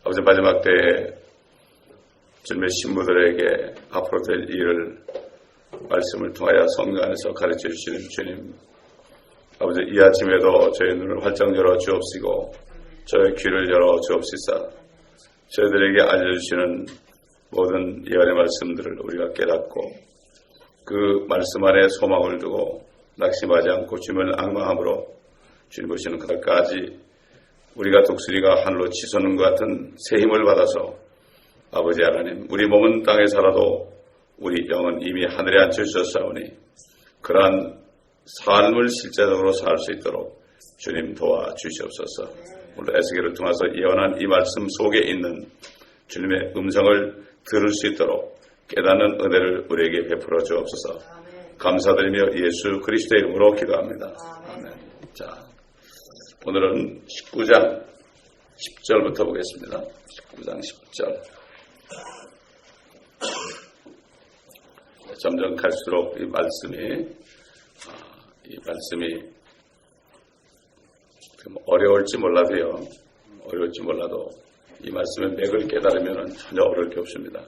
아버지 마지막 때에 주님의 신부들에게 앞으로 될 일을 말씀을 통하여 성령 안에서 가르쳐 주시는 주님, 아버지 이 아침에도 저희 눈을 활짝 열어 주옵시고 저의 귀를 열어 주옵시사 저희들에게 알려주시는 모든 예언의 말씀들을 우리가 깨닫고 그 말씀 안에 소망을 두고 낙심하지 않고 주님을 앙망함으로 주님 보시는 그날까지 우리가 독수리가 하늘로 치솟는 것 같은 새 힘을 받아서 아버지 하나님, 우리 몸은 땅에 살아도 우리 영은 이미 하늘에 앉혀주셨사오니 그러한 삶을 실제적으로 살 수 있도록 주님 도와주시옵소서. 오늘 에스겔을 통해서 예언한 이 말씀 속에 있는 주님의 음성을 들을 수 있도록 깨닫는 은혜를 우리에게 베풀어 주옵소서. 감사드리며 예수 그리스도의 이름으로 기도합니다. 아멘. 자, 오늘은 19장 10절부터 보겠습니다. 19장 10절. 점점 갈수록 이 말씀이 어려울지 몰라도요. 어려울지 몰라도 이 말씀의 맥을 깨달으면 전혀 어려울 게 없습니다.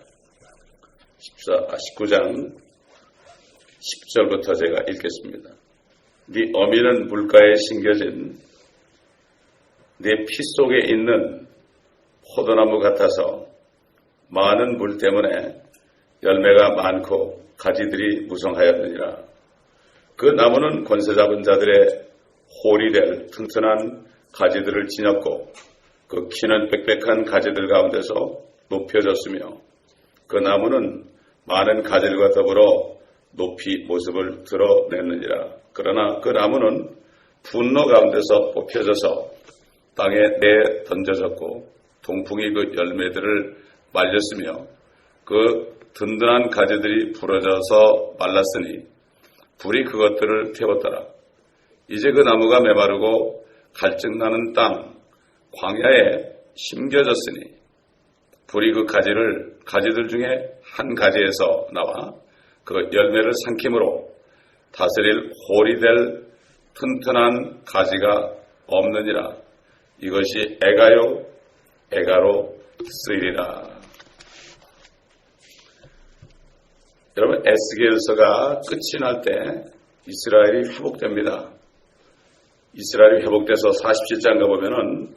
19장 10절부터 제가 읽겠습니다. 네 어미는 물가에 심겨진 네 피 속에 있는 포도나무 같아서 많은 물 때문에 열매가 많고 가지들이 무성하였느니라. 그 나무는 권세 잡은 자들의 홀이 될 튼튼한 가지들을 지녔고 그 키는 빽빽한 가지들 가운데서 높여졌으며 그 나무는 많은 가지들과 더불어 높이 모습을 드러냈느니라. 그러나 그 나무는 분노 가운데서 뽑혀져서 땅에 내던져졌고 동풍이 그 열매들을 말렸으며 그 든든한 가지들이 부러져서 말랐으니 불이 그것들을 태웠더라. 이제 그 나무가 메마르고 갈증나는 땅 광야에 심겨졌으니 불이 그 가지들 중에 한 가지에서 나와 그 열매를 삼킴으로 다스릴 홀이 될 튼튼한 가지가 없느니라. 이것이 애가로 쓰이리라. 여러분, 에스겔서가 끝이 날 때 이스라엘이 회복됩니다. 이스라엘이 회복돼서 47장 가보면은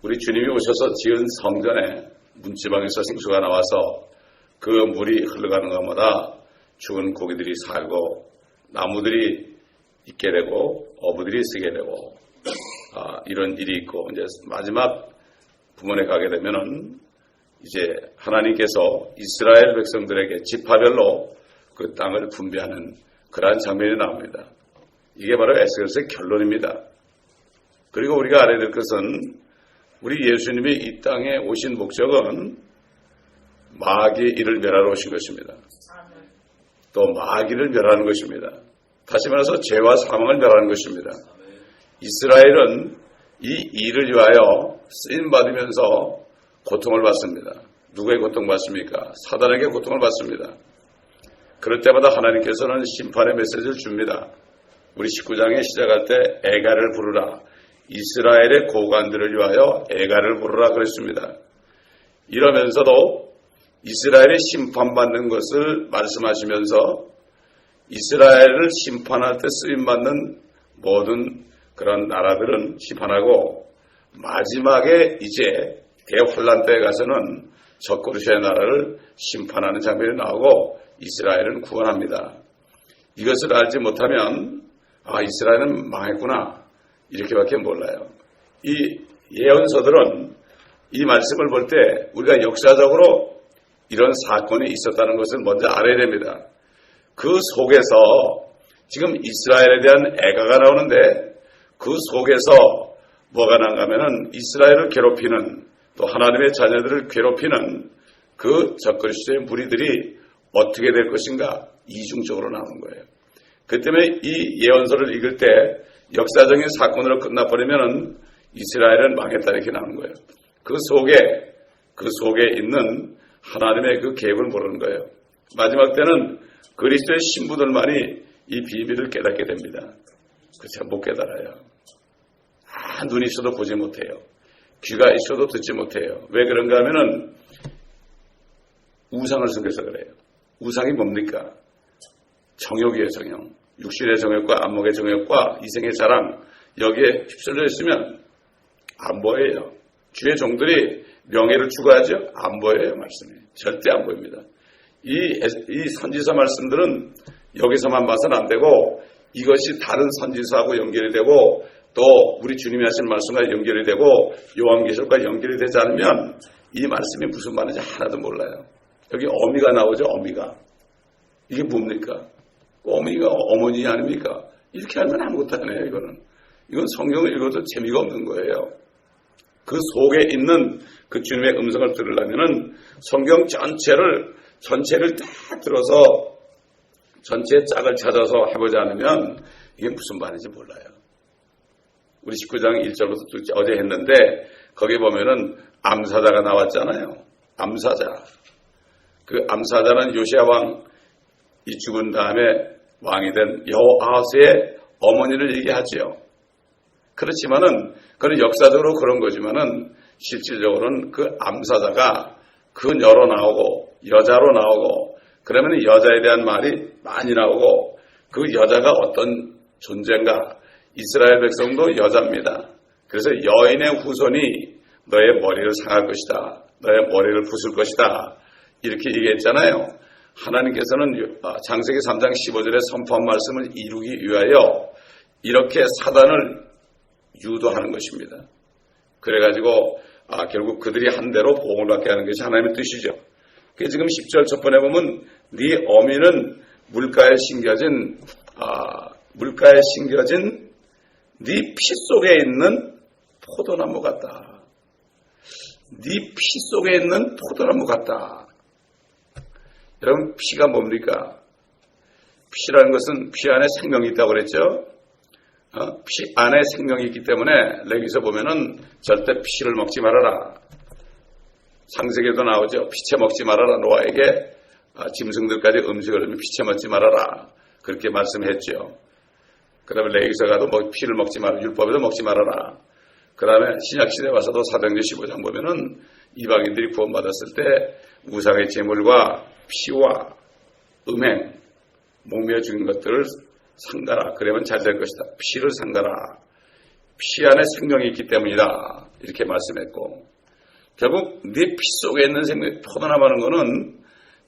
우리 주님이 오셔서 지은 성전에 문지방에서 생수가 나와서 그 물이 흘러가는 것마다 죽은 고기들이 살고 나무들이 있게 되고 어부들이 쓰게 되고 이런 일이 있고 이제 마지막 부문에 가게 되면은 이제 하나님께서 이스라엘 백성들에게 지파별로 그 땅을 분배하는 그러한 장면이 나옵니다. 이게 바로 에스겔서의 결론입니다. 그리고 우리가 알아야 될 것은 우리 예수님이 이 땅에 오신 목적은 마귀의 일을 멸하러 오신 것입니다. 또 마귀를 멸하는 것입니다. 다시 말해서 죄와 사망을 멸하는 것입니다. 이스라엘은 이 일을 위하여 쓰임받으면서 고통을 받습니다. 누구의 고통받습니까? 사단에게 고통을 받습니다. 그럴 때마다 하나님께서는 심판의 메시지를 줍니다. 우리 19장에 시작할 때 애가를 부르라. 이스라엘의 고관들을 위하여 애가를 부르라 그랬습니다. 이러면서도 이스라엘이 심판받는 것을 말씀하시면서 이스라엘을 심판할 때 쓰임받는 모든 그런 나라들은 심판하고 마지막에 이제 대환란 때에 가서는 적그리스도의 나라를 심판하는 장면이 나오고 이스라엘은 구원합니다. 이것을 알지 못하면 이스라엘은 망했구나 이렇게밖에 몰라요. 이 예언서들은 이 말씀을 볼 때 우리가 역사적으로 이런 사건이 있었다는 것을 먼저 알아야 됩니다. 그 속에서 지금 이스라엘에 대한 애가가 나오는데 그 속에서 뭐가 나가면은 이스라엘을 괴롭히는 또 하나님의 자녀들을 괴롭히는 그 적그리스도의 무리들이 어떻게 될 것인가 이중적으로 나오는 거예요. 그 때문에 이 예언서를 읽을 때 역사적인 사건으로 끝나버리면은 이스라엘은 망했다 이렇게 나오는 거예요. 그 속에 있는 하나님의 그 계획을 모르는 거예요. 마지막 때는 그리스도의 신부들만이 이 비밀을 깨닫게 됩니다. 그렇죠? 못 깨달아요. 눈이 있어도 보지 못해요. 귀가 있어도 듣지 못해요. 왜 그런가 하면은 우상을 섬겨서 그래요. 우상이 뭡니까? 정욕이에요, 정욕. 육신의 정욕과 안목의 정욕과 이생의 자랑, 여기에 휩쓸려 있으면 안 보여요. 주의 종들이 명예를 추구하죠? 안 보여요, 말씀이. 절대 안 보입니다. 이 선지서 말씀들은 여기서만 봐서는 안 되고 이것이 다른 선지서하고 연결이 되고 또 우리 주님이 하신 말씀과 연결이 되고 요한계시록과 연결이 되지 않으면 이 말씀이 무슨 말인지 하나도 몰라요. 여기 어미가 나오죠, 어미가. 이게 뭡니까? 어머니가 어머니 아닙니까? 이렇게 하면 아무것도 안 해요, 이거는. 이건 성경을 읽어도 재미가 없는 거예요. 그 속에 있는 그 주님의 음성을 들으려면은 성경 전체를 다 들어서 전체의 짝을 찾아서 해보지 않으면 이게 무슨 말인지 몰라요. 우리 19장 1절부터 어제 했는데 거기 보면은 암사자가 나왔잖아요. 암사자. 그 암사자는 요시야 왕이 죽은 다음에 왕이 된 여호아하스의 어머니를 얘기하지요. 그렇지만은 그는 역사적으로 그런 거지만은 실질적으로는 그 암사자가 그녀로 나오고 여자로 나오고 그러면 여자에 대한 말이 많이 나오고 그 여자가 어떤 존재인가. 이스라엘 백성도 여자입니다. 그래서 여인의 후손이 너의 머리를 상할 것이다. 너의 머리를 부술 것이다. 이렇게 얘기했잖아요. 하나님께서는 창세기 3장 15절에 선포한 말씀을 이루기 위하여 이렇게 사단을 유도하는 것입니다. 그래가지고 결국 그들이 한 대로 보응을 받게 하는 것이 하나님의 뜻이죠. 그게 지금 10절 첫번에 보면 네 어미는 물가에 심겨진 네 피 속에 있는 포도나무 같다. 네 피 속에 있는 포도나무 같다. 여러분 피가 뭡니까? 피라는 것은 피 안에 생명이 있다고 그랬죠. 피 안에 생명이 있기 때문에 레위기서 보면은 절대 피를 먹지 말아라. 창세기에도 나오죠. 피채 먹지 말아라. 노아에게 짐승들까지 음식을 피채 먹지 말아라. 그렇게 말씀했죠. 그 다음에 레위기서 가도 피를 먹지 말아라. 율법에도 먹지 말아라. 그 다음에 신약시대에 와서도 사도행전 15장 보면은 이방인들이 구원받았을 때 우상의 제물과 피와 음행, 목매어 죽인 것들을 상가라. 그러면 잘 될 것이다. 피를 상가라. 피 안에 생명이 있기 때문이다. 이렇게 말씀했고 결국 네 피 속에 있는 생명, 포도나무 하는 것은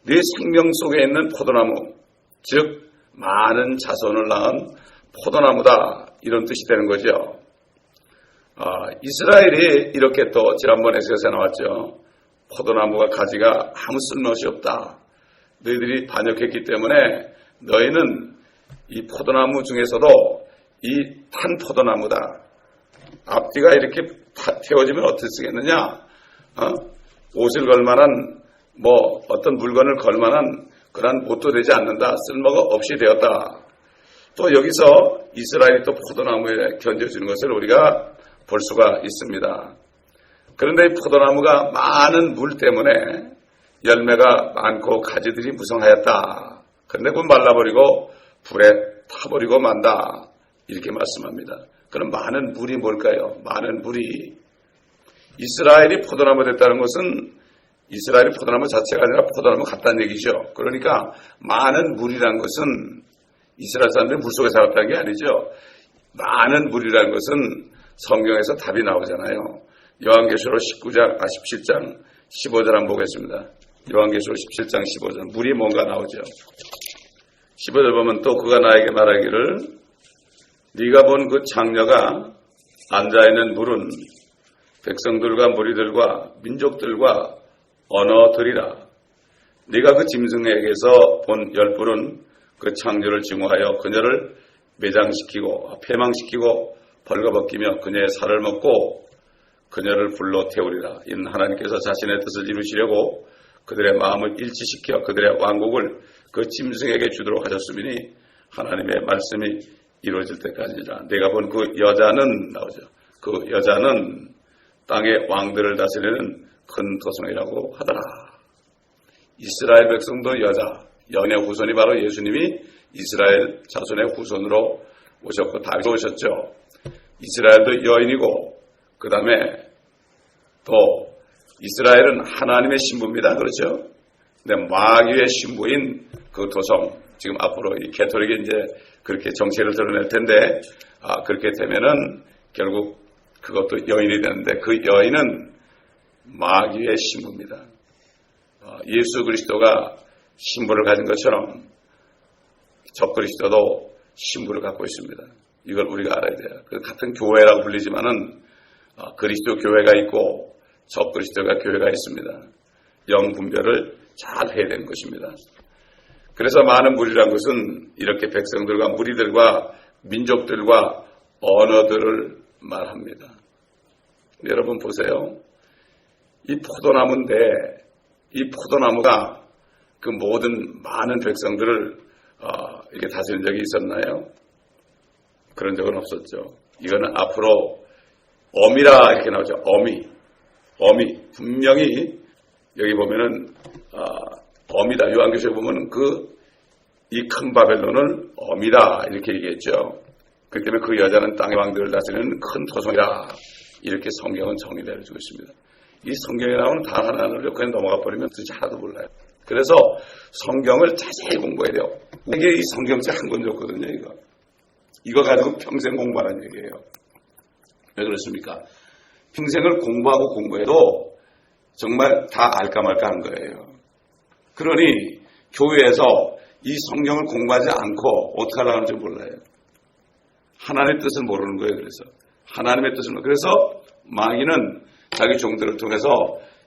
네 생명 속에 있는 포도나무, 즉 많은 자손을 낳은 포도나무다. 이런 뜻이 되는 거죠. 이스라엘이 이렇게 또 지난번 에스겔서에 나왔죠. 포도나무가 가지가 아무 쓸모없이 없다. 너희들이 반역했기 때문에 너희는 이 포도나무 중에서도 이 탄 포도나무다. 앞뒤가 이렇게 태워지면 어떻게 쓰겠느냐? 옷을 걸만한 어떤 물건을 걸만한 그런 옷도 되지 않는다. 쓸모가 없이 되었다. 또 여기서 이스라엘이 또 포도나무에 견뎌주는 것을 우리가 볼 수가 있습니다. 그런데 이 포도나무가 많은 물 때문에 열매가 많고 가지들이 무성하였다. 그런데 그건 말라버리고 불에 타버리고 만다. 이렇게 말씀합니다. 그럼 많은 물이 뭘까요? 많은 물이 이스라엘이 포도나무 됐다는 것은 이스라엘이 포도나무 자체가 아니라 포도나무 같다는 얘기죠. 그러니까 많은 물이라는 것은 이스라엘 사람들이 물속에 살았다는 게 아니죠. 많은 물이라는 것은 성경에서 답이 나오잖아요. 요한계시록 17장 15절 한번 보겠습니다. 요한계시록 17장 15절 물이 뭔가 나오죠. 15절 보면 또 그가 나에게 말하기를 네가 본 그 창녀가 앉아있는 물은 백성들과 무리들과 민족들과 언어들이라. 네가 그 짐승에게서 본 열불은 그 창조를 증오하여 그녀를 매장시키고 폐망시키고 벌거벗기며 그녀의 살을 먹고 그녀를 불러 태우리라. 이는 하나님께서 자신의 뜻을 이루시려고 그들의 마음을 일치시켜 그들의 왕국을 그 짐승에게 주도록 하셨으니 하나님의 말씀이 이루어질 때까지라. 내가 본 그 여자는 나오죠. 그 여자는 땅의 왕들을 다스리는 큰 도성이라고 하더라. 이스라엘 백성도 여자, 연의 후손이 바로 예수님이 이스라엘 자손의 후손으로 오셨고 다윗 오셨죠. 이스라엘도 여인이고 그 다음에 또 이스라엘은 하나님의 신부입니다. 그렇죠? 근데 마귀의 신부인 그 도성, 지금 앞으로 이 개토릭이 이제 그렇게 정체를 드러낼 텐데, 그렇게 되면은 결국 그것도 여인이 되는데 그 여인은 마귀의 신부입니다. 예수 그리스도가 신부를 가진 것처럼 적그리스도도 신부를 갖고 있습니다. 이걸 우리가 알아야 돼요. 그 같은 교회라고 불리지만은 그리스도 교회가 있고 적그리스도가 교회가 있습니다. 영 분별을 잘 해야 되는 것입니다. 그래서 많은 무리란 것은 이렇게 백성들과 무리들과 민족들과 언어들을 말합니다. 여러분 보세요. 이 포도나무인데 이 포도나무가 그 모든 많은 백성들을 이게 다스린 적이 있었나요? 그런 적은 없었죠. 이거는 앞으로 어미라 이렇게 나오죠. 어미 분명히 여기 보면은 어미다. 요한계시록에 보면은 이 큰 바벨론을 어미다 이렇게 얘기했죠. 그렇기 때문에 그 여자는 땅의 왕들을 다스리는 큰 토성이다. 이렇게 성경은 정의를 해주고 있습니다. 이 성경에 나오는 단 하나를 그냥 넘어가 버리면 도대체 하나도 몰라요. 그래서 성경을 자세히 공부해야 돼요. 이게 이 성경책 한 권 줬거든요. 이거 가지고 평생 공부하라는 얘기예요. 왜 그렇습니까? 평생을 공부하고 공부해도 정말 다 알까 말까 한 거예요. 그러니 교회에서 이 성경을 공부하지 않고 어떻게 하려고 하는지 몰라요. 하나님의 뜻을 모르는 거예요. 그래서 하나님의 뜻을 모르는 거예요. 그래서 마귀는 자기 종들을 통해서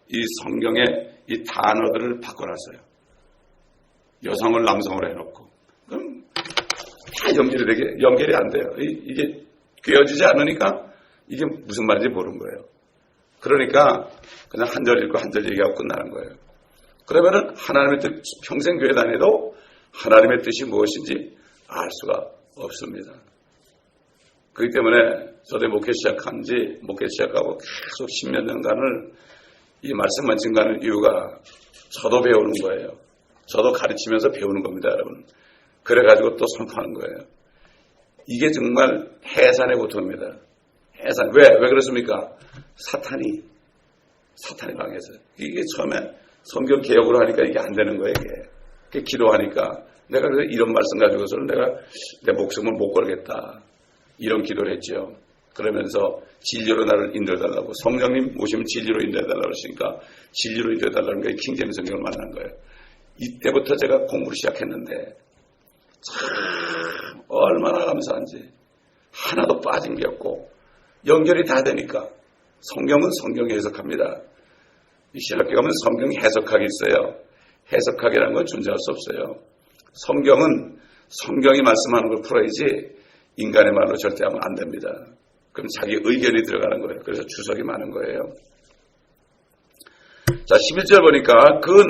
이 성경의 이 단어들을 바꿔놨어요. 여성을 남성으로 해놓고 그럼 다 연결이 안 돼요. 이게 꿰어지지 않으니까 이게 무슨 말인지 모르는 거예요. 그러니까 그냥 한 절 읽고 한 절 얘기하고 끝나는 거예요. 그러면은 하나님의 뜻, 평생 교회 다녀도 하나님의 뜻이 무엇인지 알 수가 없습니다. 그렇기 때문에 저도 목회 시작하고 계속 10몇 년간을 이 말씀만 증가하는 이유가 저도 배우는 거예요. 저도 가르치면서 배우는 겁니다, 여러분. 그래가지고 또 선포하는 거예요. 이게 정말 해산의 고통입니다. 해산. 왜 그렇습니까? 사탄이 방해해서. 이게 처음에 성경 개혁으로 하니까 이게 안 되는 거예요, 이게. 기도하니까. 내가 그래서 이런 말씀 가지고서는 내가 내 목숨을 못 걸겠다. 이런 기도를 했죠. 그러면서 진리로 나를 인도해달라고. 성령님 오시면 진리로 인도해달라고 하시니까 진리로 인도해달라는 게 킹제임스 성경을 만난 거예요. 이때부터 제가 공부를 시작했는데 참 얼마나 감사한지. 하나도 빠진 게 없고 연결이 다 되니까. 성경은 성경이 해석합니다. 이 신학교 가면 성경이 해석학이 있어요. 해석학이라는 건 존재할 수 없어요. 성경은 성경이 말씀하는 걸 풀어야지 인간의 말로 절대 하면 안 됩니다. 그럼 자기 의견이 들어가는 거예요. 그래서 주석이 많은 거예요. 자, 11절 보니까 그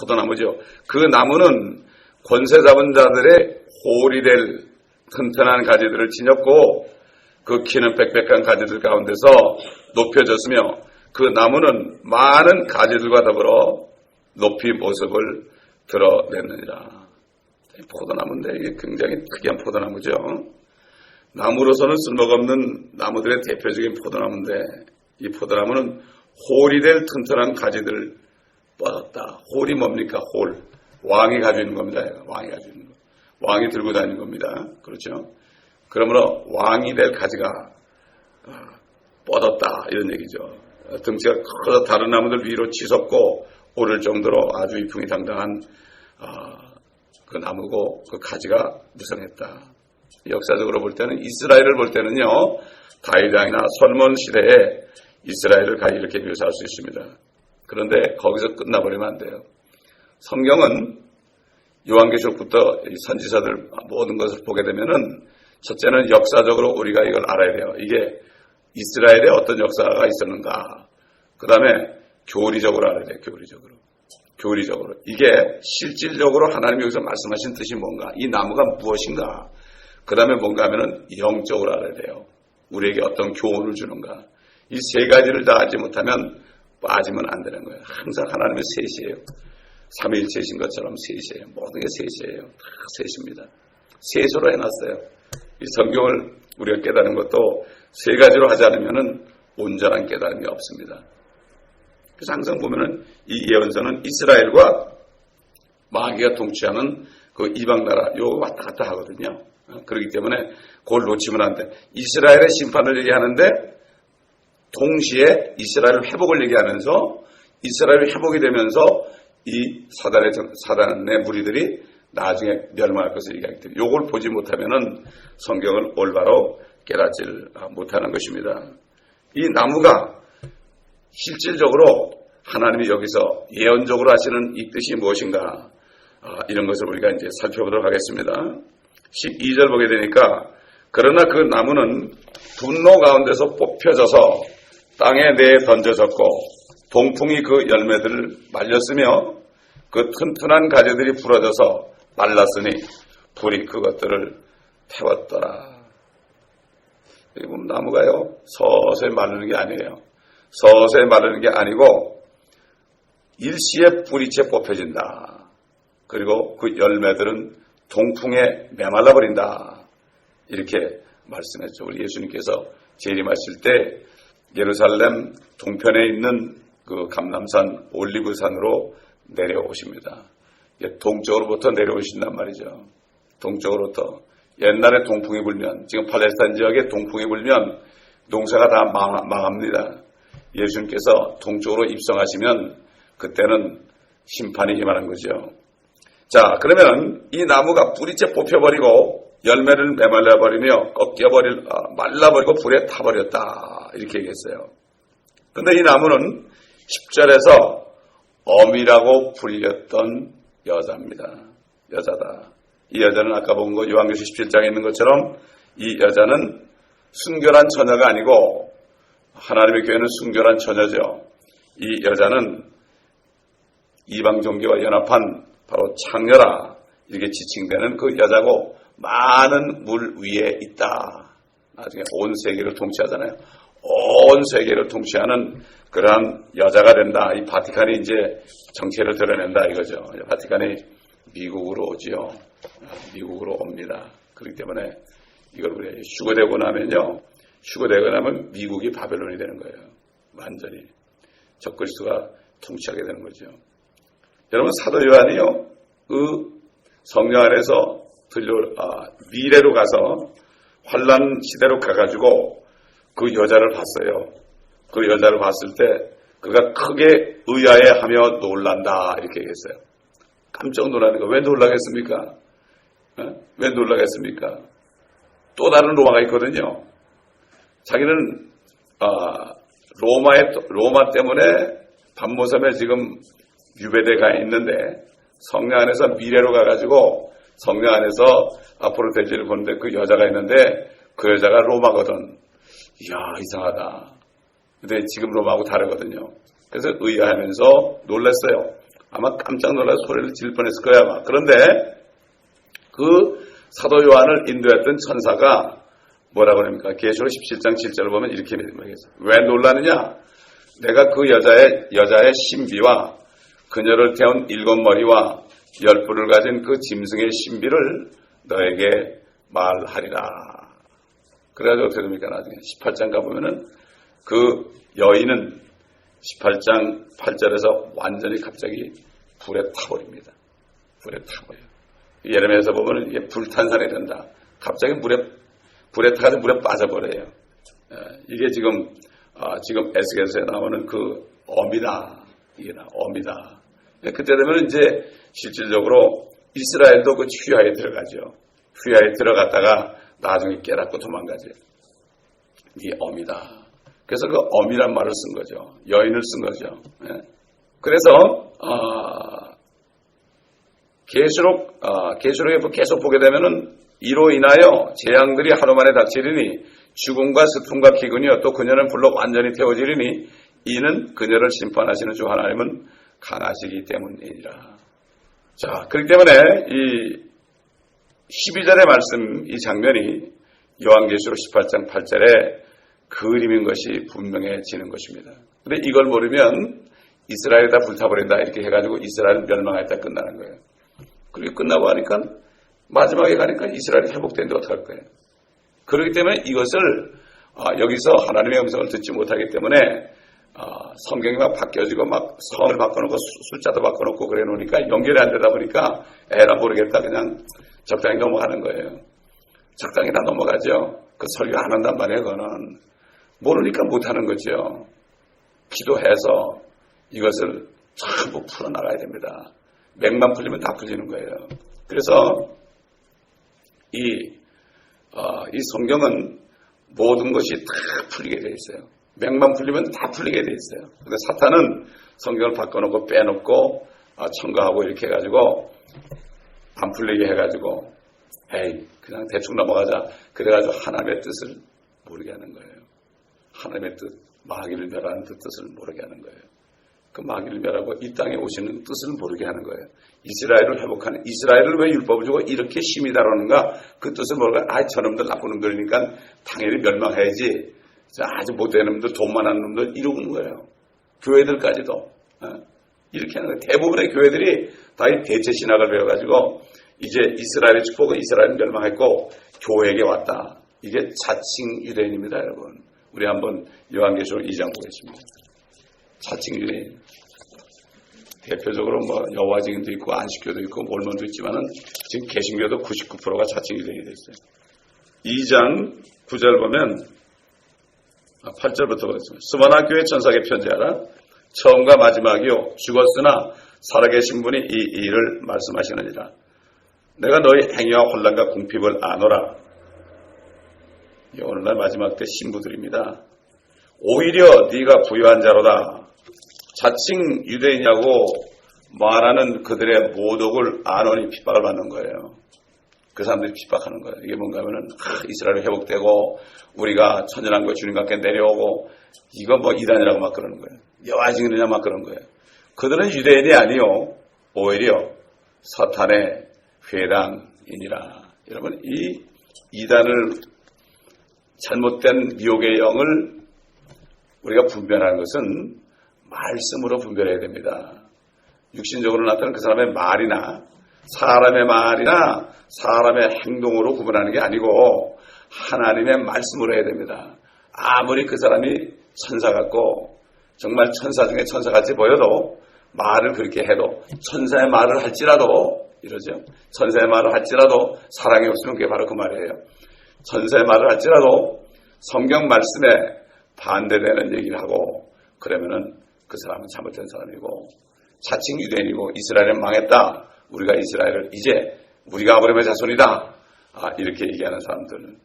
포도나무죠. 그 나무는 권세 잡은 자들의 홀이 될 튼튼한 가지들을 지녔고 그 키는 빽빽한 가지들 가운데서 높여졌으며 그 나무는 많은 가지들과 더불어 높이 모습을 드러냈느니라. 포도나무인데 이게 굉장히 특이한 포도나무죠. 나무로서는 쓸모가 없는 나무들의 대표적인 포도나무인데 이 포도나무는 홀이 될 튼튼한 가지들을 뻗었다. 홀이 뭡니까? 홀. 왕이 가지고 있는 겁니다. 왕이 가지고 있는 거. 왕이 들고 다니는 겁니다. 그렇죠? 그러므로 왕이 될 가지가 뻗었다. 이런 얘기죠. 등치가 커서 다른 나무들 위로 치솟고 오를 정도로 아주 이풍이당당한 그 나무고 그 가지가 무성했다. 역사적으로 볼 때는 이스라엘을 볼 때는요. 다윗 왕이나 솔몬 시대에 이스라엘을 이렇게 묘사할 수 있습니다. 그런데 거기서 끝나버리면 안 돼요. 성경은 요한계시록부터 선지서들 모든 것을 보게 되면은 첫째는 역사적으로 우리가 이걸 알아야 돼요. 이게 이스라엘에 어떤 역사가 있었는가. 그 다음에 교리적으로 알아야 돼요. 교리적으로. 이게 실질적으로 하나님이 여기서 말씀하신 뜻이 뭔가. 이 나무가 무엇인가. 그 다음에 뭔가 하면은 영적으로 알아야 돼요. 우리에게 어떤 교훈을 주는가. 이 세 가지를 다 알지 못하면 빠지면 안 되는 거예요. 항상 하나님의 셋이에요. 삼위일체이신 것처럼 셋이에요. 모든 게 셋이에요. 다 셋입니다. 셋으로 해놨어요. 이 성경을 우리가 깨달은 것도 세 가지로 하지 않으면은 온전한 깨달음이 없습니다. 그래서 항상 보면은 이 예언서는 이스라엘과 마귀가 동치하는 그 이방 나라 요 왔다 갔다 하거든요. 그렇기 때문에 그걸 놓치면 안 돼. 이스라엘의 심판을 얘기하는데 동시에 이스라엘 회복을 얘기하면서 이스라엘이 회복이 되면서 이 사단의 무리들이 나중에 멸망할 것을 얘기하기 때문에 요걸 보지 못하면은 성경을 올바로 깨닫지를 못하는 것입니다. 이 나무가 실질적으로 하나님이 여기서 예언적으로 하시는 이 뜻이 무엇인가 이런 것을 우리가 이제 살펴보도록 하겠습니다. 12절 보게 되니까 그러나 그 나무는 분노 가운데서 뽑혀져서 땅에 내에 던져졌고 동풍이 그 열매들을 말렸으며 그 튼튼한 가지들이 부러져서 말랐으니 불이 그것들을 태웠더라. 여기 보면 나무가요 서서히 마르는 게 아니에요. 서서히 마르는 게 아니고 일시에 뿌리채 뽑혀진다. 그리고 그 열매들은 동풍에 메말라 버린다. 이렇게 말씀했죠. 우리 예수님께서 재림하실 때 예루살렘 동편에 있는 그 감람산 올리브산으로 내려오십니다. 동쪽으로부터 내려오신단 말이죠. 동쪽으로부터. 옛날에 동풍이 불면, 지금 팔레스타인 지역에 동풍이 불면 농사가 다 망합니다. 예수님께서 동쪽으로 입성하시면 그때는 심판이 임하는 거죠. 자, 그러면 이 나무가 뿌리째 뽑혀버리고 열매를 메말라버리며 말라버리고 불에 타버렸다. 이렇게 얘기했어요. 그런데 이 나무는 10절에서 어미라고 불렸던 여자입니다. 여자다. 이 여자는 아까 본 거 요한계시록 17장에 있는 것처럼 이 여자는 순결한 처녀가 아니고 하나님의 교회는 순결한 처녀죠. 이 여자는 이방 종교와 연합한 바로 창녀라 이렇게 지칭되는 그 여자고 많은 물 위에 있다. 나중에 온 세계를 통치하잖아요. 온 세계를 통치하는 그러한 여자가 된다. 이 바티칸이 이제 정체를 드러낸다 이거죠. 바티칸이 미국으로 오지요. 미국으로 옵니다. 그렇기 때문에 이걸 우리가 휴거되고 나면 미국이 바벨론이 되는 거예요. 완전히 적그리스도가 통치하게 되는 거죠. 여러분 사도 요한이요, 그 성령 안에서 미래로 가서 환란 시대로 가가지고 그 여자를 봤어요. 그 여자를 봤을 때 그가 크게 의아해하며 놀란다 이렇게 얘기했어요. 깜짝 놀라는 거. 왜 놀라겠습니까? 왜 놀라겠습니까? 또 다른 로마가 있거든요. 자기는 로마 때문에 반모섬에 지금 유배대가 있는데 성령 안에서 미래로 가가지고 성령 안에서 앞으로 대지를 보는데 그 여자가 있는데 그 여자가 로마거든. 이야 이상하다. 근데 지금 로마하고 다르거든요. 그래서 의아하면서 놀랐어요. 아마 깜짝 놀라서 소리를 지를 뻔했을 거야 아마. 그런데 그 사도 요한을 인도했던 천사가 뭐라고 합니까? 계시록 17장 7절을 보면 이렇게 말했어요. 왜 놀라느냐? 내가 그 여자의 신비와 그녀를 태운 7머리와 10뿔을 가진 그 짐승의 신비를 너에게 말하리라. 그래가지고 어떻게 됩니까? 나중에 18장 가보면은 그 여인은 18장 8절에서 완전히 갑자기 불에 타버립니다. 불에 타버려요. 예레미야에서 보면은 이게 불탄산이 된다. 갑자기 불에 타가지고 물에 빠져버려요. 이게 지금 에스겔서에 나오는 그 어미다. 이게 어미다. 그때 되면 이제 실질적으로 이스라엘도 그 휘하에 들어가죠. 휘하에 들어갔다가 나중에 깨닫고 도망가죠. 이 어미다. 그래서 그 어미란 말을 쓴 거죠. 여인을 쓴 거죠. 그래서 계시록에 계속 보게 되면은 이로 인하여 재앙들이 하루 만에 닥치리니 죽음과 슬픔과 기근이요 또 그녀는 불로 완전히 태워지리니 이는 그녀를 심판하시는 주 하나님은 강하시기 때문이니라. 자, 그렇기 때문에 이 12절의 말씀 이 장면이 요한계시록 18장 8절에 그림인 것이 분명해지는 것입니다. 그런데 이걸 모르면 이스라엘이 다 불타버린다 이렇게 해가지고 이스라엘 멸망했다 끝나는 거예요. 그리고 끝나고 하니까 마지막에 가니까 이스라엘이 회복되는데 어떡할 거예요. 그렇기 때문에 이것을 여기서 하나님의 음성을 듣지 못하기 때문에 성경이 막 바뀌어지고 막 성을 바꿔놓고 숫자도 바꿔놓고 그래 놓으니까 연결이 안 되다 보니까 에라 모르겠다 그냥 적당히 넘어가는 거예요. 적당히 다 넘어가죠. 그 설교 안 한단 말이에요. 그거는 모르니까 못하는 거죠. 기도해서 이것을 전부 풀어나가야 됩니다. 맥만 풀리면 다 풀리는 거예요. 그래서 이 성경은 모든 것이 다 풀리게 되어 있어요. 맥만 풀리면 다 풀리게 되어 있어요. 근데 사탄은 성경을 바꿔놓고 빼놓고 첨가하고 이렇게 해가지고 안 풀리게 해가지고 에이 그냥 대충 넘어가자 그래가지고 하나님의 뜻을 모르게 하는 거예요. 하나님의 뜻, 마귀를 멸하는 뜻을 모르게 하는 거예요. 그 마귀를 멸하고 이 땅에 오시는 뜻을 모르게 하는 거예요. 이스라엘을 회복하는, 이스라엘을 왜 율법을 주고 이렇게 심히 다루는가 그 뜻을 모르고 저놈들 나쁜 놈들이니까 당연히 멸망해야지. 아주 못된 놈들, 돈 많은 놈들 이러는 거예요. 교회들까지도 이렇게 하는 거예요. 대부분의 교회들이 다 이 대체 신학을 배워가지고 이제 이스라엘의 축복은 이스라엘은 멸망했고 교회에게 왔다. 이게 자칭 유대인입니다, 여러분. 우리 한번 요한계시록 2장 보겠습니다. 자칭 유대인. 대표적으로 뭐 여호와 증인도 있고 안식교도 있고 몰몬도 있지만은 지금 개신교도 99%가 자칭 유대인이 됐어요. 2장 9절 보면 8절부터 보겠습니다. 스바나 교회 천사에게 편지하라. 처음과 마지막이요 죽었으나 살아계신 분이 이 일을 말씀하시느니라. 내가 너희 행위와 혼란과 궁핍을 아노라. 오늘날 마지막 때 신부들입니다. 오히려 네가 부유한 자로다. 자칭 유대인이라고 말하는 그들의 모독을 아노니 핍박을 받는 거예요. 그 사람들이 핍박하는 거예요. 이게 뭔가 하면은 이스라엘이 회복되고 우리가 천연한 거 주님과 함께 내려오고 이거 뭐 이단이라고 막 그러는 거예요. 여호와 증인이냐 막 그런 거예요. 그들은 유대인이 아니요 오히려 사탄의 회당이니라. 여러분 이 이단을 잘못된 미혹의 영을 우리가 분별하는 것은 말씀으로 분별해야 됩니다. 육신적으로 나타나는 그 사람의 말이나 사람의 말이나 사람의 행동으로 구분하는 게 아니고 하나님의 말씀으로 해야 됩니다. 아무리 그 사람이 천사 같고 정말 천사 중에 천사같이 보여도 말을 그렇게 해도 천사의 말을 할지라도 이러죠. 천사의 말을 할지라도 사랑이 없으면 그게 바로 그 말이에요. 천사의 말을 할지라도 성경 말씀에 반대되는 얘기를 하고 그러면은 그 사람은 잘못된 사람이고 자칭 유대인이고 이스라엘은 망했다. 우리가 이스라엘을 이제 우리가 아브라함의 자손이다. 이렇게 얘기하는 사람들.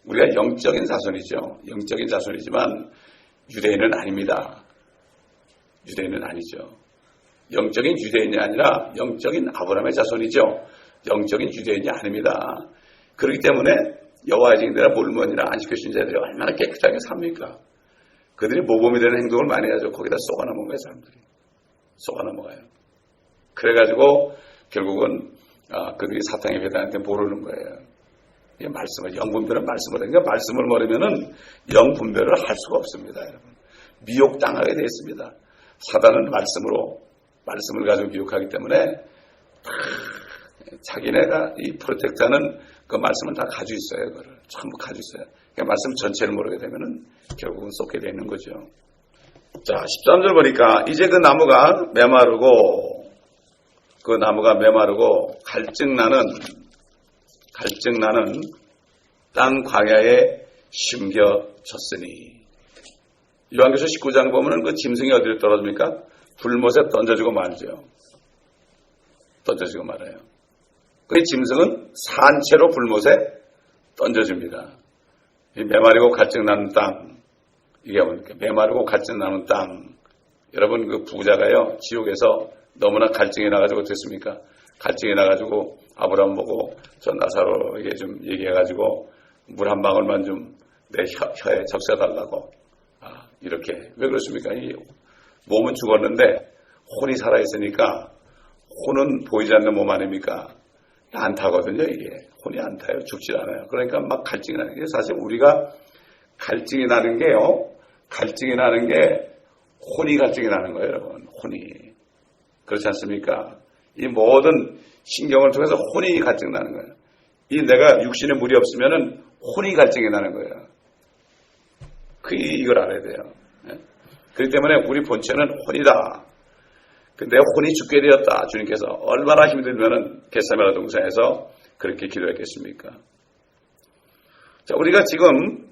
우리가 영적인 자손이죠. 영적인 자손이지만 유대인은 아닙니다. 유대인은 아니죠. 영적인 유대인이 아니라 영적인 아브라함의 자손이죠. 영적인 유대인이 아닙니다. 그렇기 때문에 여호와의 증인들이나 몰몬이나 안식교 신자들이 얼마나 깨끗하게 삽니까? 그들이 모범이 되는 행동을 많이 하죠. 거기다 쏘아 넘어가요, 사람들이. 쏘아 넘어가요. 그래가지고 결국은 그들이 사탄의 회당한테 모르는 거예요. 이 말씀을 영분별은 말씀을 하니까 말씀을 모르면은 영분별을 할 수가 없습니다, 여러분. 미혹당하게 되어 있습니다. 사단은 말씀을 가지고 미혹하기 때문에 자기네가 이 프로텍터는 그 말씀을 다 가지고 있어요. 그걸 전부 가지고 있어요. 그러니까 말씀 전체를 모르게 되면은 결국은 쏟게 되는 거죠. 자, 13절 보니까 이제 그 나무가 메마르고 갈증나는 땅 광야에 심겨졌으니. 요한계시록 19장 보면은 그 짐승이 어디로 떨어집니까? 불못에 던져지고 말죠. 던져지고 말아요. 그 짐승은 산채로 불못에 던져집니다. 이 메마르고 갈증나는 땅. 이게 뭡니까? 메마르고 갈증나는 땅. 여러분 그 부자가요 지옥에서 너무나 갈증이 나가지고 됐습니까? 갈증이 나가지고 아브라함 보고 저 나사로에게 좀 얘기해가지고 물 한 방울만 좀 내 혀에 적셔달라고. 이렇게 왜 그렇습니까? 이 몸은 죽었는데 혼이 살아있으니까 혼은 보이지 않는 몸 아닙니까? 안 타거든요. 이게 혼이 안 타요. 죽질 않아요. 그러니까 막 갈증이 나는 게 사실 우리가 갈증이 나는 게요. 갈증이 나는 게 혼이 갈증이 나는 거예요, 여러분. 혼이. 그렇지 않습니까? 이 모든 신경을 통해서 혼이 갈증 나는 거예요. 이 내가 육신에 물이 없으면은 혼이 갈증이 나는 거예요. 이걸 알아야 돼요. 그렇기 때문에 우리 본체는 혼이다. 내 혼이 죽게 되었다. 주님께서 얼마나 힘들면은 겟세마네 동산에서 그렇게 기도했겠습니까? 자, 우리가 지금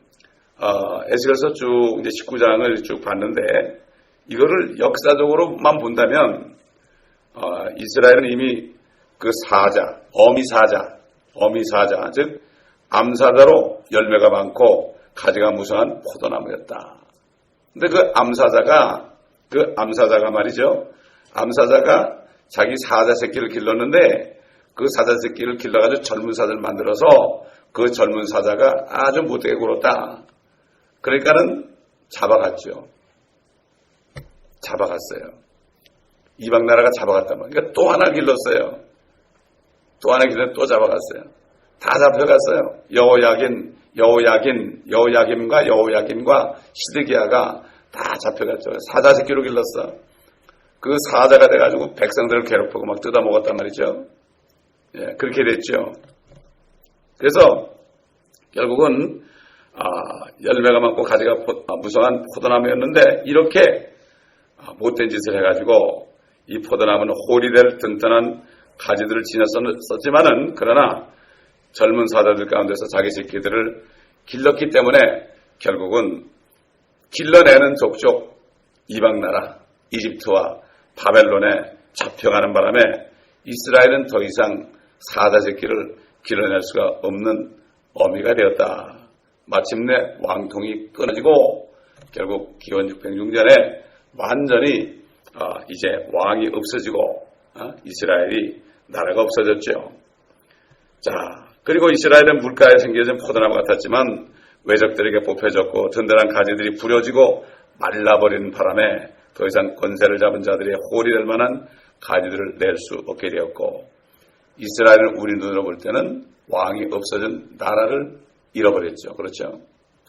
에스겔서 쭉 이제 19장을 쭉 봤는데 이거를 역사적으로만 본다면 이스라엘은 이미 그 사자, 어미사자, 즉 암사자로 열매가 많고 가지가 무성한 포도나무였다. 근데 그 암사자가 말이죠. 암사자가 자기 사자 새끼를 길렀는데 그 사자 새끼를 길러가지고 젊은 사자를 만들어서 그 젊은 사자가 아주 못되게 굴었다. 그러니까는 잡아갔어요. 이방 나라가 잡아갔단 말이에요. 그러니까 또 하나 길렀어요. 또 잡아갔어요. 다 잡혀갔어요. 여호야김과 시드기야가 다 잡혀갔죠. 사자 새끼로 길렀어. 그 사자가 돼가지고 백성들을 괴롭히고 막 뜯어먹었단 말이죠. 예, 그렇게 됐죠. 그래서 결국은 열매가 많고 가지가 무성한 포도나무였는데 이렇게 못된 짓을 해가지고 이 포도나무는 홀이 될 든든한 가지들을 지녔었지만은 그러나 젊은 사자들 가운데서 자기 새끼들을 길렀기 때문에 결국은 길러내는 족족 이방나라 이집트와 바벨론에 잡혀가는 바람에 이스라엘은 더 이상 사자 새끼를 길러낼 수가 없는 어미가 되었다. 마침내 왕통이 끊어지고 결국 기원 606년에 완전히 이제 왕이 없어지고 이스라엘이 나라가 없어졌죠. 자, 그리고 이스라엘은 물가에 생겨진 포도나무 같았지만 외적들에게 뽑혀졌고 든든한 가지들이 부러지고 말라버리는 바람에 더 이상 권세를 잡은 자들의 홀이 될 만한 가지들을 낼 수 없게 되었고 이스라엘은 우리 눈으로 볼 때는 왕이 없어진 나라를 잃어버렸죠. 그렇죠?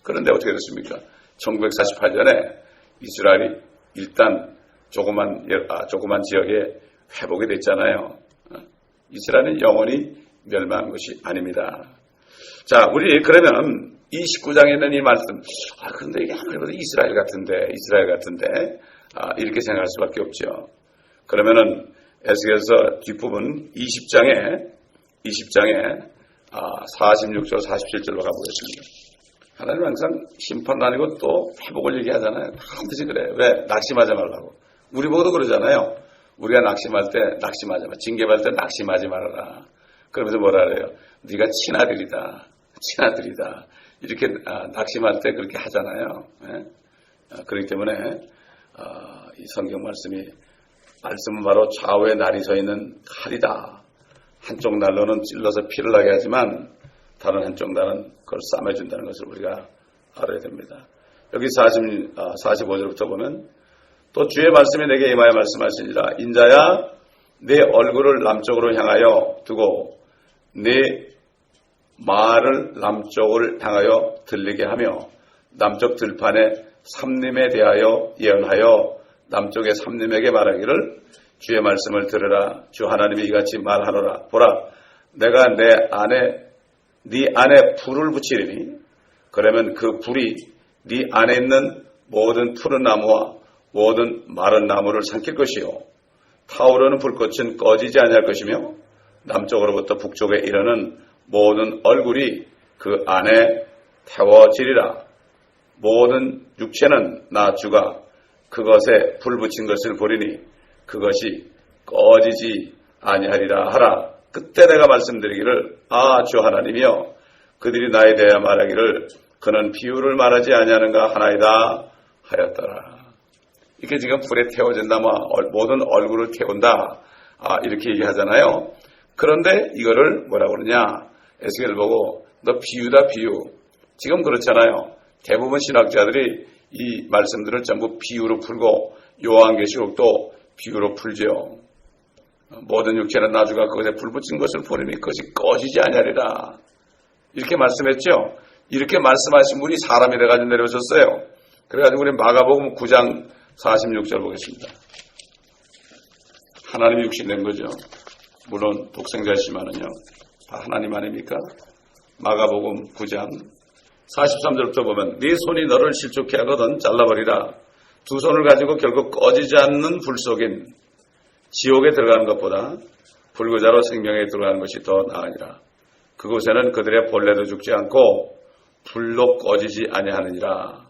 그런데 어떻게 됐습니까? 1948년에 이스라엘이 일단 조그만 지역에 회복이 됐잖아요. 이스라엘은 영원히 멸망한 것이 아닙니다. 자, 우리 그러면 이 19장에 있는 이 말씀, 근데 이게 아무리 봐도 이스라엘 같은데, 이렇게 생각할 수밖에 없죠. 그러면은 에스겔서 뒷부분 20장에 46절, 47절로 가보겠습니다. 하나님 항상 심판은 아니고 또 회복을 얘기하잖아요. 반드시 그래. 왜? 낙심하지 말라고. 우리 보고도 그러잖아요. 우리가 낙심할 때 낙심하지 마. 징계받을 때 낙심하지 말아라. 그러면서 뭐라 그래요? 네가 친아들이다. 이렇게 낙심할 때 그렇게 하잖아요. 네? 그렇기 때문에 이 성경 말씀은 바로 좌우에 날이 서 있는 칼이다. 한쪽 날로는 찔러서 피를 나게 하지만 다른 한쪽 날은 그걸 싸매준다는 것을 우리가 알아야 됩니다. 여기 45절부터 보면 또 주의 말씀이 내게 임하여 말씀하시니라. 인자야 내 얼굴을 남쪽으로 향하여 두고 내 말을 남쪽을 향하여 들리게 하며 남쪽 들판에 삼림에 대하여 예언하여 남쪽의 삼림에게 말하기를 주의 말씀을 들으라. 주 하나님이 이같이 말하노라. 보라 내가 네 안에 불을 붙이리니 그러면 그 불이 네 안에 있는 모든 푸른 나무와 모든 마른 나무를 삼킬 것이요 타오르는 불꽃은 꺼지지 아니할 것이며 남쪽으로부터 북쪽에 이르는 모든 얼굴이 그 안에 태워지리라. 모든 육체는 나 주가 그것에 불 붙인 것을 보리니 그것이 꺼지지 아니하리라 하라. 그때 내가 말씀드리기를 주 하나님이여 그들이 나에 대하여 말하기를 그는 비유를 말하지 아니하는가 하나이다 하였더라. 이렇게 지금 불에 태워진다 모든 얼굴을 태운다 이렇게 얘기하잖아요. 그런데 이거를 뭐라고 그러냐 에스겔 보고 너 비유다 비유. 지금 그렇잖아요. 대부분 신학자들이 이 말씀들을 전부 비유로 풀고 요한계시록도 비유로 풀죠. 모든 육체는 나주가 그것에 불 붙인 것을 보리니 그것이 꺼지지 아니하리라. 이렇게 말씀했죠. 이렇게 말씀하신 분이 사람이 돼가지고 내려오셨어요. 그래가지고 우리 마가복음 9장 46절 보겠습니다. 하나님이 육신된 거죠. 물론 독생자이시만은요. 다 하나님 아닙니까? 마가복음 9장 43절부터 보면 네 손이 너를 실족케 하거든 잘라버리라. 두 손을 가지고 결국 꺼지지 않는 불 속인 지옥에 들어가는 것보다 불구자로 생명에 들어가는 것이 더 나으니라. 그곳에는 그들의 벌레도 죽지 않고 불도 꺼지지 아니하느니라.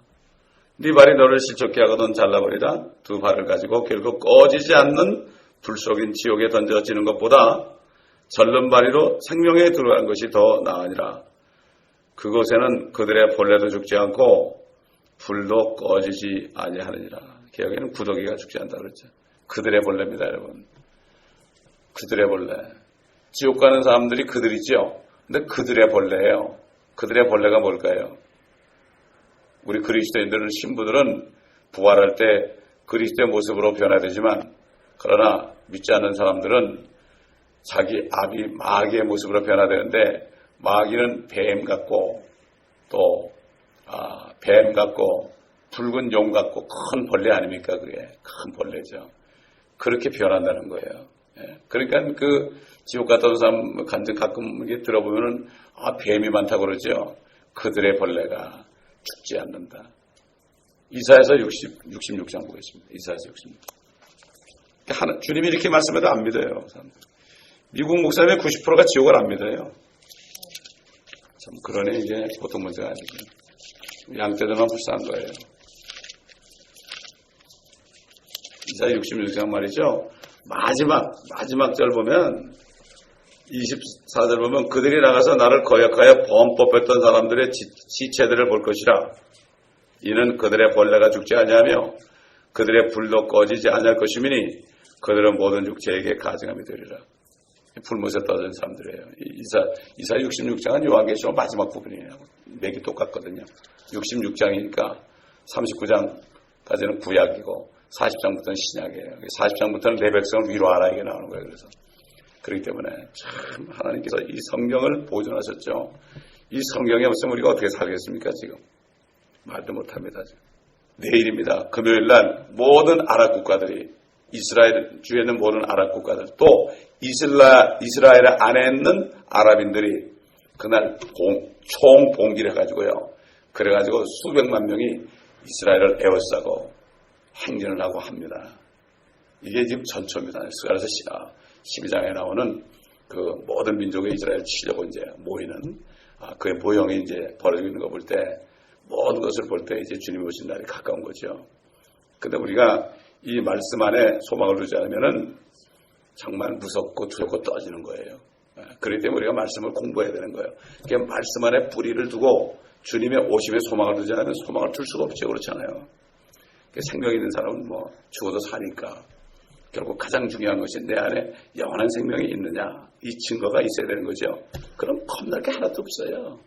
네 발이 너를 실족케 하거든 잘라버리라. 두 발을 가지고 결국 꺼지지 않는 불 속인 지옥에 던져지는 것보다 절름발이로 생명에 들어가는 것이 더 나으니라. 그곳에는 그들의 벌레도 죽지 않고 불도 꺼지지 아니하느니라. 개혁에는 구더기가 죽지 않다 그랬죠. 그들의 벌레입니다, 여러분. 그들의 벌레. 지옥 가는 사람들이 그들이죠. 근데 그들의 벌레예요. 그들의 벌레가 뭘까요? 우리 그리스도인들은 신부들은 부활할 때 그리스도의 모습으로 변화되지만 그러나 믿지 않는 사람들은 자기 아비 마귀의 모습으로 변화되는데 마귀는 뱀 같고 또 뱀 같고 붉은 용 같고 큰 벌레 아닙니까? 그게 큰 벌레죠. 그렇게 변한다는 거예요. 그러니까 그 지옥 갔다 온 사람 간증 가끔 이게 들어보면은 뱀이 많다고 그러죠. 그들의 벌레가 죽지 않는다. 이사야서 66장 보겠습니다. 이사야서 66장. 주님이 이렇게 말씀해도 안 믿어요. 사람들. 미국 목사님의 90%가 지옥을 안 믿어요. 참 그러네. 이게 보통 문제가 아니죠. 양떼들만 불쌍한 거예요. 이사야 66장 말이죠. 마지막 절 보면 24절 보면 그들이 나가서 나를 거역하여 범법했던 사람들의 지체들을 볼 것이라. 이는 그들의 벌레가 죽지 아니하며 그들의 불도 꺼지지 아니할 것이미니 그들은 모든 육체에게 가증함이 되리라. 불못에 떠든 사람들이에요. 이사 66장은 요한계시록 마지막 부분이에요. 맥이 똑같거든요. 66장이니까 39장까지는 구약이고 40장부터는 신약이에요. 40장부터는 내 백성을 위로하라 이게 나오는 거예요. 그렇기 때문에 참 하나님께서 이 성경을 보존하셨죠. 이 성경에 없으면 우리가 어떻게 살겠습니까 지금? 말도 못합니다. 내일입니다. 금요일날 모든 아랍 국가들이 이스라엘 주에 있는 모든 아랍 국가들 또 이스라엘 안에 있는 아랍인들이 그날 총 봉기를 해가지고요. 그래가지고 수백만 명이 이스라엘을 에워싸고 행진을 하고 합니다. 이게 지금 전초입니다. 그래서 12장에 나오는 그 모든 민족의 이스라엘 치려고 이제 모이는 그의 모형이 이제 벌어지고 있는 거 볼 때 모든 것을 볼 때 이제 주님이 오신 날이 가까운 거죠. 근데 우리가 이 말씀 안에 소망을 두지 않으면은 정말 무섭고 두렵고 떠지는 거예요. 그렇기 때문에 우리가 말씀을 공부해야 되는 거예요. 그러니까 말씀 안에 뿌리를 두고 주님의 오심에 소망을 두지 않으면 소망을 둘 수가 없죠. 그렇잖아요. 생명 있는 사람은 뭐 죽어도 사니까 결국 가장 중요한 것이 내 안에 영원한 생명이 있느냐 이 증거가 있어야 되는 거죠. 그럼 겁날 게 하나도 없어요.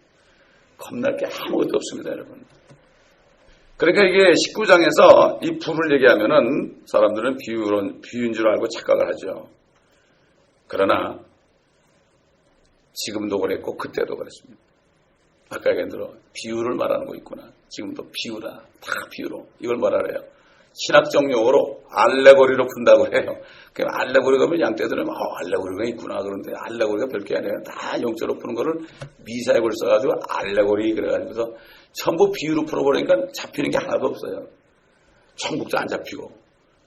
겁날 게 아무것도 없습니다, 여러분. 그러니까 이게 19장에서 이 불을 얘기하면은 사람들은 비유인 줄 알고 착각을 하죠. 그러나 지금도 그랬고 그때도 그랬습니다. 아까 얘기한 대로 비유를 말하는 거 있구나. 지금도 비유다. 다 비유로. 이걸 말하래요. 신학적 용어로 알레고리로 푼다고 해요. 그 알레고리가 면 양떼들은 알레고리가 있구나. 그런데 알레고리가 별게 아니에요. 다 영적으로 푸는 거를 미사역을 써가지고 알레고리 그래가지고서 전부 비유로 풀어버리니까 잡히는 게 하나도 없어요. 천국도 안 잡히고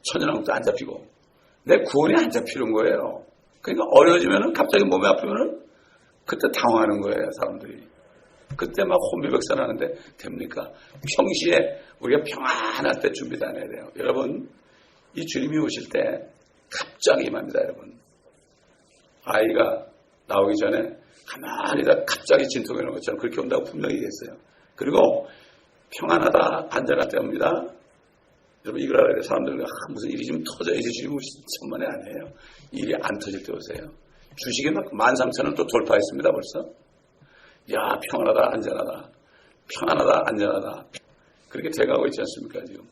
천연왕국도 안 잡히고 내 구원이 안 잡히는 거예요. 그러니까 어려워지면은 갑자기 몸이 아프면은 그때 당황하는 거예요, 사람들이. 그때 막 혼비백산하는데 됩니까? 평시에 우리가 평안할 때 준비도 안 해야 돼요. 여러분, 이 주님이 오실 때 갑자기 임합니다, 여러분. 아이가 나오기 전에 가만히 다 갑자기 진통이 오는 것처럼 그렇게 온다고 분명히 얘기했어요. 그리고 평안하다, 안전할 때 옵니다. 여러분, 이걸 알아야 돼요. 사람들은 무슨 일이 좀 터져야지 주님 오시지 천만에 안 해요. 일이 안 터질 때 오세요. 주식이 막 13,000원 또 돌파했습니다, 벌써. 야, 평안하다, 안전하다. 평안하다, 안전하다. 그렇게 돼가고 있지 않습니까, 지금.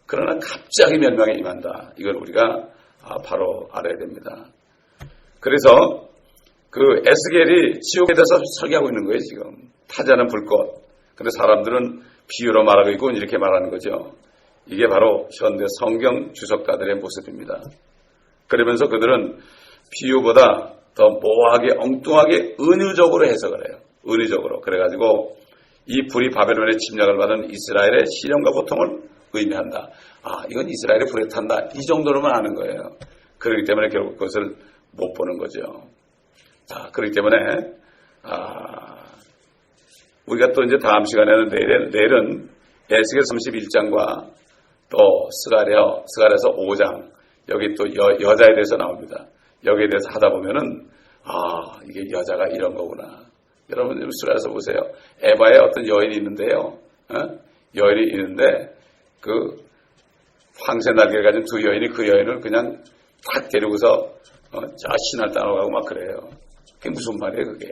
그러나 갑자기 멸망에 임한다. 이걸 우리가 바로 알아야 됩니다. 그래서 그 에스겔이 지옥에 대해서 설계하고 있는 거예요, 지금. 타자는 불꽃. 근데 사람들은 비유로 말하고 있고 이렇게 말하는 거죠. 이게 바로 현대 성경 주석가들의 모습입니다. 그러면서 그들은 비유보다 더 모호하게 엉뚱하게 은유적으로 해석을 해요. 은유적으로. 그래가지고 이 불이 바벨론의 침략을 받은 이스라엘의 시련과 고통을 의미한다. 이건 이스라엘이 불에 탄다. 이 정도로만 아는 거예요. 그렇기 때문에 결국 그것을 못 보는 거죠. 그렇기 때문에 우리가 또 이제 다음 시간에는 내일은 에스겔 31장과 또 스가랴서 5장 여기 또 여자에 대해서 나옵니다. 여기에 대해서 하다 보면은 이게 여자가 이런 거구나. 여러분 스가랴서 보세요. 에바에 어떤 여인이 있는데요. 여인이 있는데 그 황새 날개를 가진 두 여인이 그 여인을 그냥 탁 데리고서 신할 따라가고 막 그래요. 그게 무슨 말이에요, 그게?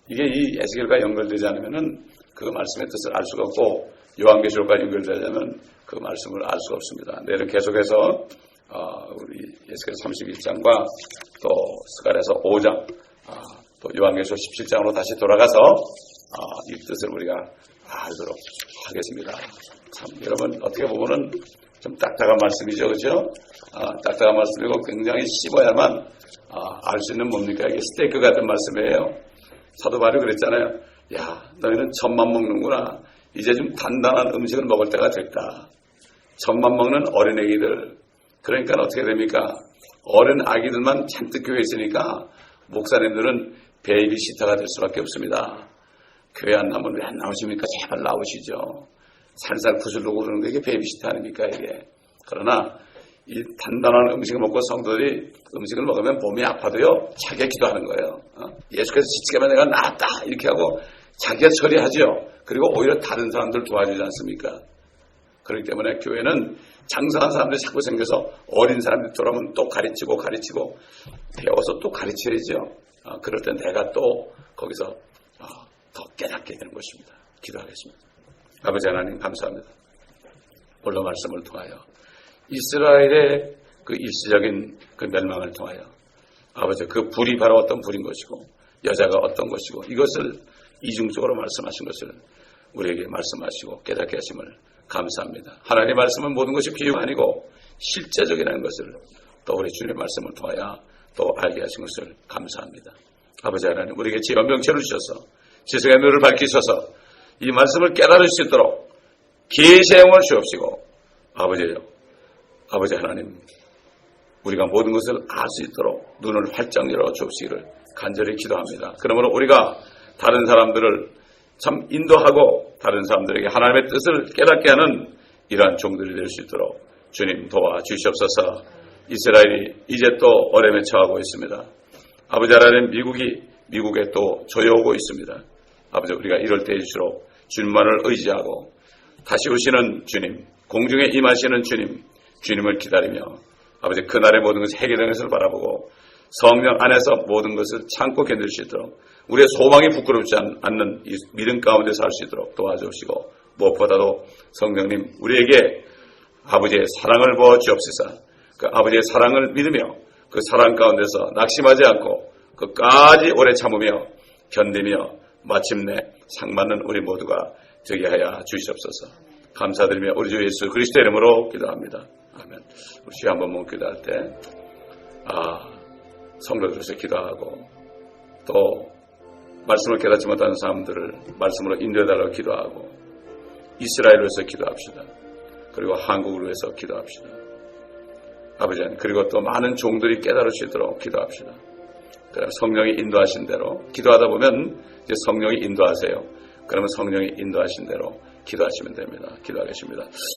이게 이 에스겔과 연결되지 않으면은 그 말씀의 뜻을 알 수가 없고 요한계시록과 연결되려면 그 말씀을 알 수가 없습니다. 내일은 계속해서 우리 에스겔 31장과 또 스가랴서 5장 또 요한계시록 17장으로 다시 돌아가서 이 뜻을 우리가 알도록 하겠습니다. 참 여러분 어떻게 보면은 좀 딱딱한 말씀이죠, 그렇죠? 딱딱한 말씀이고 굉장히 씹어야만 알 수 있는 뭡니까? 이게 스테이크 같은 말씀이에요. 사도 바울이 그랬잖아요. 야, 너희는 젖만 먹는구나. 이제 좀 단단한 음식을 먹을 때가 됐다. 젖만 먹는 어린애기들. 그러니까 어떻게 됩니까? 어린 아기들만 잔뜩 교회에 있으니까 목사님들은 베이비시터가 될 수밖에 없습니다. 교회 안 나오면 왜 안 나오십니까? 제발 나오시죠. 살살 구슬르고 그러는 게 이게 베이비시터 아닙니까 이게. 그러나 이 단단한 음식을 먹고 성도들이 음식을 먹으면 몸이 아파도요 자기가 기도하는 거예요. 예수께서 지치게만 내가 나았다 이렇게 하고 자기가 처리하죠. 그리고 오히려 다른 사람들 도와주지 않습니까? 그렇기 때문에 교회는 장성한 사람들이 자꾸 생겨서 어린 사람들이 돌아오면 또 가르치고 배워서 또 가르쳐야죠. 그럴 때 내가 또 거기서 더 깨닫게 되는 것입니다. 기도하겠습니다. 아버지 하나님 감사합니다. 오늘 말씀을 통하여 이스라엘의 그 일시적인 그 멸망을 통하여 아버지 그 불이 바로 어떤 불인 것이고 여자가 어떤 것이고 이것을 이중적으로 말씀하신 것을 우리에게 말씀하시고 깨닫게 하심을 감사합니다. 하나님의 말씀은 모든 것이 비유가 아니고 실제적이라는 것을 또 우리 주님의 말씀을 통하여 또 알게 하신 것을 감사합니다. 아버지 하나님 우리에게 지혜와 명철을 주셔서 지성의 눈을 밝히셔서 이 말씀을 깨달을 수 있도록 계시의 영을 주옵시고 아버지 하나님 우리가 모든 것을 알 수 있도록 눈을 활짝 열어 주옵시기를 간절히 기도합니다. 그러므로 우리가 다른 사람들을 참 인도하고 다른 사람들에게 하나님의 뜻을 깨닫게 하는 이러한 종들이 될 수 있도록 주님 도와주시옵소서. 이스라엘이 이제 또 어려움에 처하고 있습니다. 아버지 하나님 미국에 또 조여오고 있습니다. 아버지 우리가 이럴 때일수록 주님만을 의지하고 다시 오시는 주님 공중에 임하시는 주님을 기다리며 아버지 그날의 모든 것을 해결되는 것을 바라보고 성령 안에서 모든 것을 참고 견딜 수 있도록 우리의 소망이 부끄럽지 않는 이 믿음 가운데 살 수 있도록 도와주시고 무엇보다도 성령님 우리에게 아버지의 사랑을 부어주옵소서. 그 아버지의 사랑을 믿으며 그 사랑 가운데서 낙심하지 않고 끝까지 오래 참으며 견디며 마침내 상받는 우리 모두가 되게 하여 주시옵소서. 감사드리며 우리 주 예수 그리스도의 이름으로 기도합니다. 아멘. 우리 주여 한번 못 기도할 때 성도들에서 기도하고 또 말씀을 깨닫지 못하는 사람들을 말씀으로 인도해달라고 기도하고 이스라엘을 위해서 기도합시다. 그리고 한국을 위해서 기도합시다. 아버지 하나님 그리고 또 많은 종들이 깨달을 수 있도록 기도합시다. 성령이 인도하신 대로 기도하다 보면 이제 성령이 인도하세요. 그러면 성령이 인도하신 대로 기도하시면 됩니다. 기도하겠습니다.